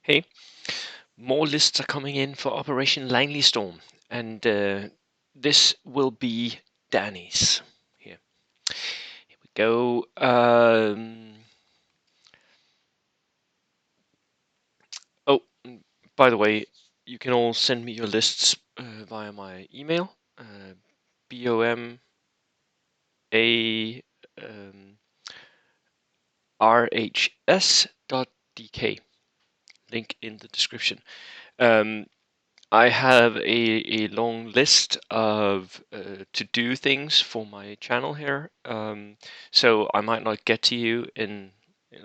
Hey, more lists are coming in for Operation Langley Storm, and this will be Danny's. Here we go. Oh, by the way, you can all send me your lists via my email, BOMA RHS.dk. Link in the description. Um, I have a long list of to-do things for my channel here, so I might not get to you in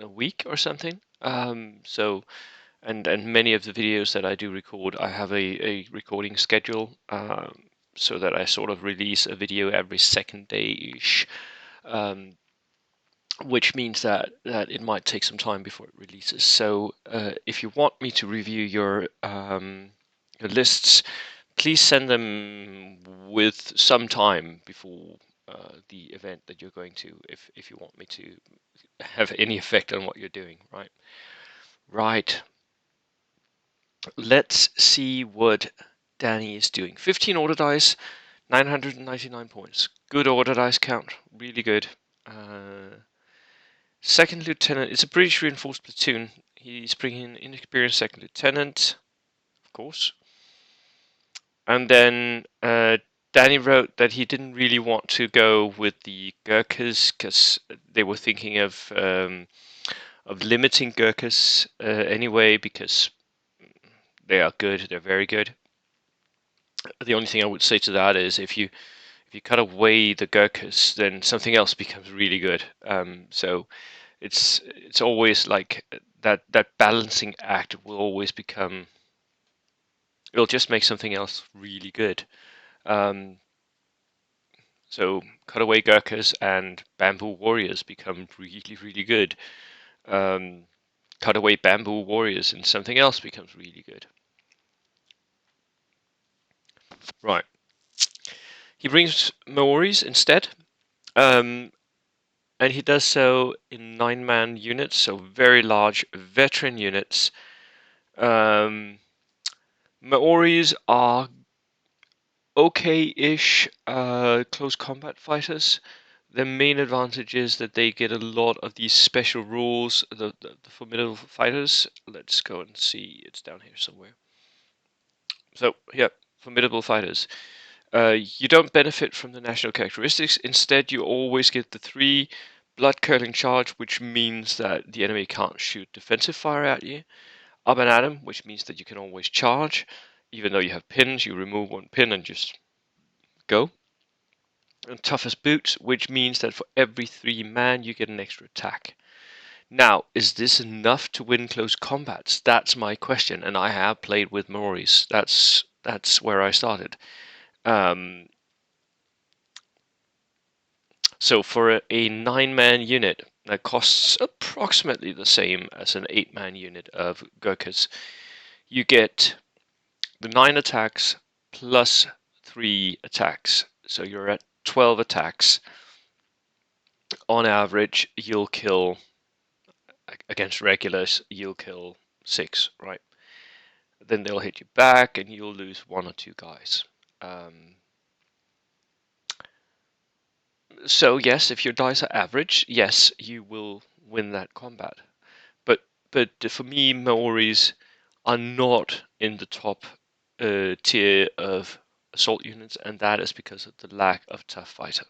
a week or something. And many of the videos that I do record, I have a recording schedule, so that I sort of release a video every second day-ish, um, which means that it might take some time before it releases. So if you want me to review your lists, please send them with some time before the event that you're going to, if you want me to have any effect on what you're doing, right? Right. Let's see what Danny is doing. 15 order dice, 999 points. Good order dice count, really good. Second lieutenant, it's a British reinforced platoon. He's bringing an inexperienced second lieutenant, of course. And then Danny wrote that he didn't really want to go with the Gurkhas because they were thinking of limiting Gurkhas anyway, because they are good, they're very good. The only thing I would say to that is if you cut away the Gurkhas, then something else becomes really good. So it's always like that balancing act will always become, it'll just make something else really good. Um, so cutaway Gurkhas and bamboo warriors become really, really good. Cutaway bamboo warriors and something else becomes really good. Right. He brings Maoris instead, um, and he does so in 9-man units, so very large veteran units. Maoris are okay-ish close combat fighters. The main advantage is that they get a lot of these special rules, the formidable fighters. Let's go and see, it's down here somewhere. So, yeah, formidable fighters. You don't benefit from the national characteristics. Instead, you always get the 3 blood-curdling charge, which means that the enemy can't shoot defensive fire at you. Up and at 'em, which means that you can always charge. Even though you have pins, you remove 1 pin and just go. And toughest boots, which means that for every 3 man you get an extra attack. Now, is this enough to win close combats? That's my question, and I have played with Maoris. That's where I started. Um, so for a 9-man unit that costs approximately the same as an 8-man unit of Gurkhas, you get the 9 attacks plus 3 attacks. So you're at 12 attacks. On average, you'll kill, against regulars, you'll kill 6, right? Then they'll hit you back and you'll lose 1 or 2 guys. So yes, if your dice are average, yes, you will win that combat. But for me, Maoris are not in the top tier of assault units, and that is because of the lack of tough fighter.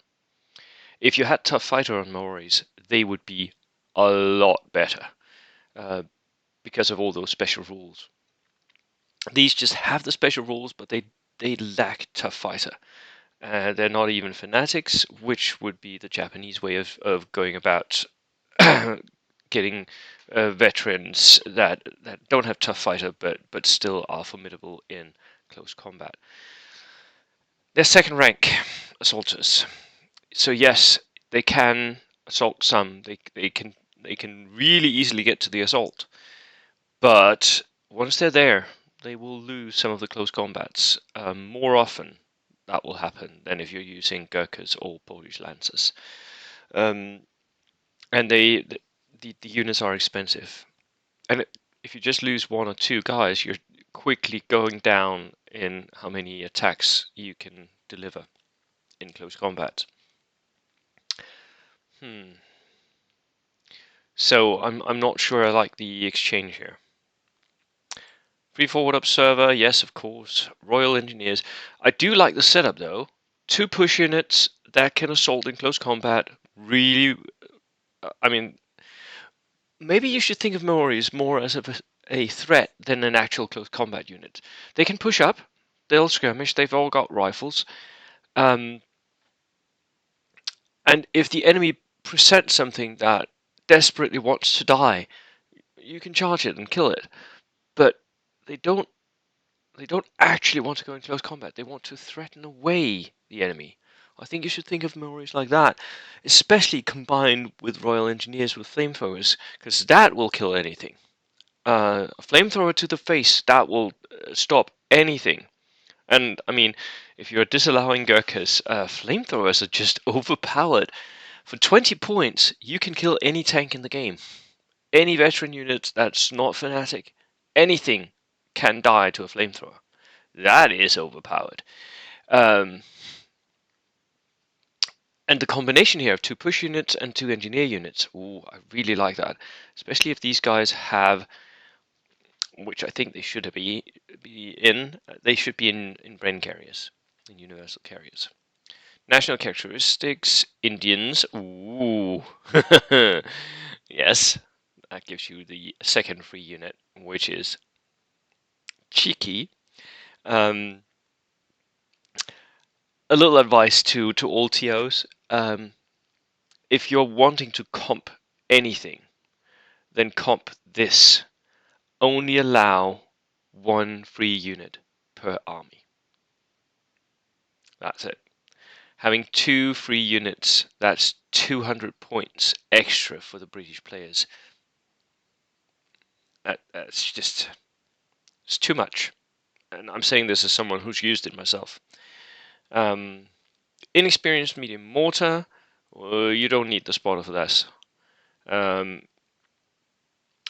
If you had tough fighter on Maoris, they would be a lot better uh, because of all those special rules. These just have the special rules, but they lack tough fighter. They're not even fanatics, which would be the Japanese way of going about getting veterans that don't have tough fighter but still are formidable in close combat. They're second rank assaulters. So yes, they can assault some. They can really easily get to the assault. But once they're there, they will lose some of the close combats. More often that will happen than if you're using Gurkhas or Polish Lancers. And the units are expensive. And if you just lose one or two guys, you're quickly going down in how many attacks you can deliver in close combat. So I'm not sure I like the exchange here. Free forward observer, yes, of course. Royal Engineers. I do like the setup though. 2 push units that can assault in close combat. Really, I mean, maybe you should think of Maoris more as a threat than an actual close combat unit. They can push up, they'll skirmish, they've all got rifles. And if the enemy presents something that desperately wants to die, you can charge it and kill it. But they don't actually want to go in close combat. They want to threaten away the enemy. I think you should think of Maoris like that, especially combined with Royal Engineers with flamethrowers, because that will kill anything. A flamethrower to the face, that will stop anything. And I mean, if you're disallowing Gurkhas, flamethrowers are just overpowered. For 20 points, you can kill any tank in the game. Any veteran unit that's not fanatic, anything can die to a flamethrower. That is overpowered. And the combination here of 2 push units and 2 engineer units, ooh, I really like that. Especially if these guys have, which I think they should be in, they should be in brain carriers, in universal carriers. National characteristics, Indians, ooh. Yes, that gives you the second free unit, which is cheeky. A little advice to all TOs. If you're wanting to comp anything, then comp this. Only allow 1 free unit per army. That's it. Having 2 free units, that's 200 points extra for the British players. That's just, it's too much. And I'm saying this as someone who's used it myself. Inexperienced medium mortar, you don't need the spotter for this.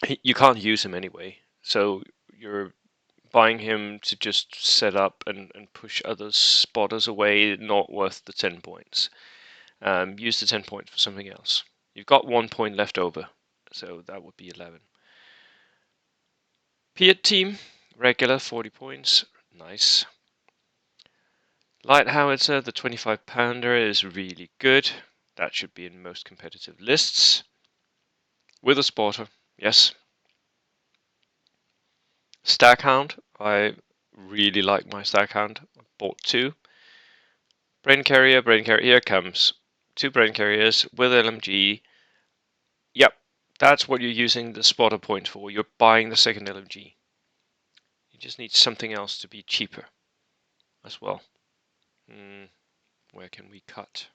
You can't use him anyway, so you're buying him to just set up and push other spotters away, not worth the 10 points. Use the 10 points for something else. You've got 1 point left over, so that would be 11. Piat team, regular, 40 points, nice. Light howitzer, the 25-pounder is really good. That should be in most competitive lists. With a spotter, yes. Staghound, I really like my Staghound. I bought 2. Brain carrier, here comes. 2 brain carriers with LMG. Yep, that's what you're using the spotter point for. You're buying the second LMG. You just need something else to be cheaper as well. Where can we cut?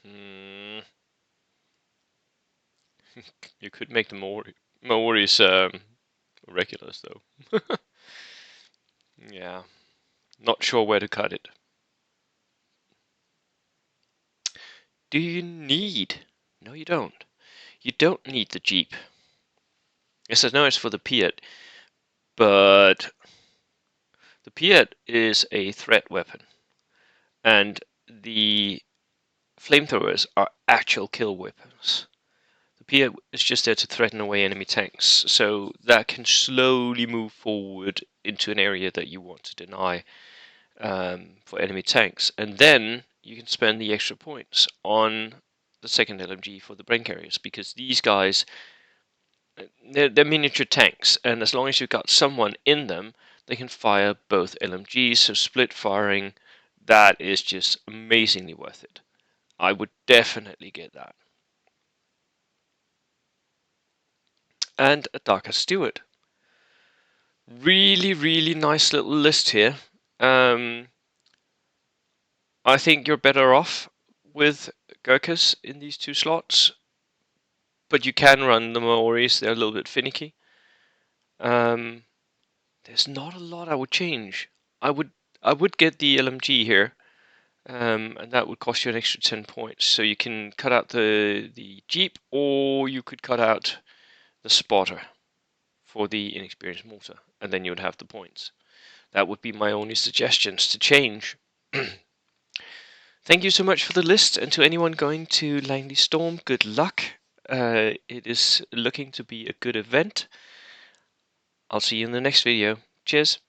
You could make the Maoris regulars though. Yeah, not sure where to cut it. Do you need? No, you don't. You don't need the Jeep. Yes, I know it's for the Piat, but the Piat is a threat weapon, and the flamethrowers are actual kill weapons. The Piat is just there to threaten away enemy tanks, so that can slowly move forward into an area that you want to deny for enemy tanks, and then you can spend the extra points on the second LMG for the brain carriers, because these guys, they're miniature tanks, and as long as you've got someone in them, they can fire both LMGs, so split firing, that is just amazingly worth it. I would definitely get that. And a Darker Steward. Really, really nice little list here. I think you're better off with Gurkhas in these 2 slots, but you can run the Maoris, they're a little bit finicky. There's not a lot I would change. I would get the LMG here. and that would cost you an extra 10 points. So you can cut out the Jeep, or you could cut out the spotter for the inexperienced mortar, and then you would have the points. That would be my only suggestions to change. Thank you so much for the list, and to anyone going to Langley Storm, good luck. It is looking to be a good event. I'll see you in the next video. Cheers.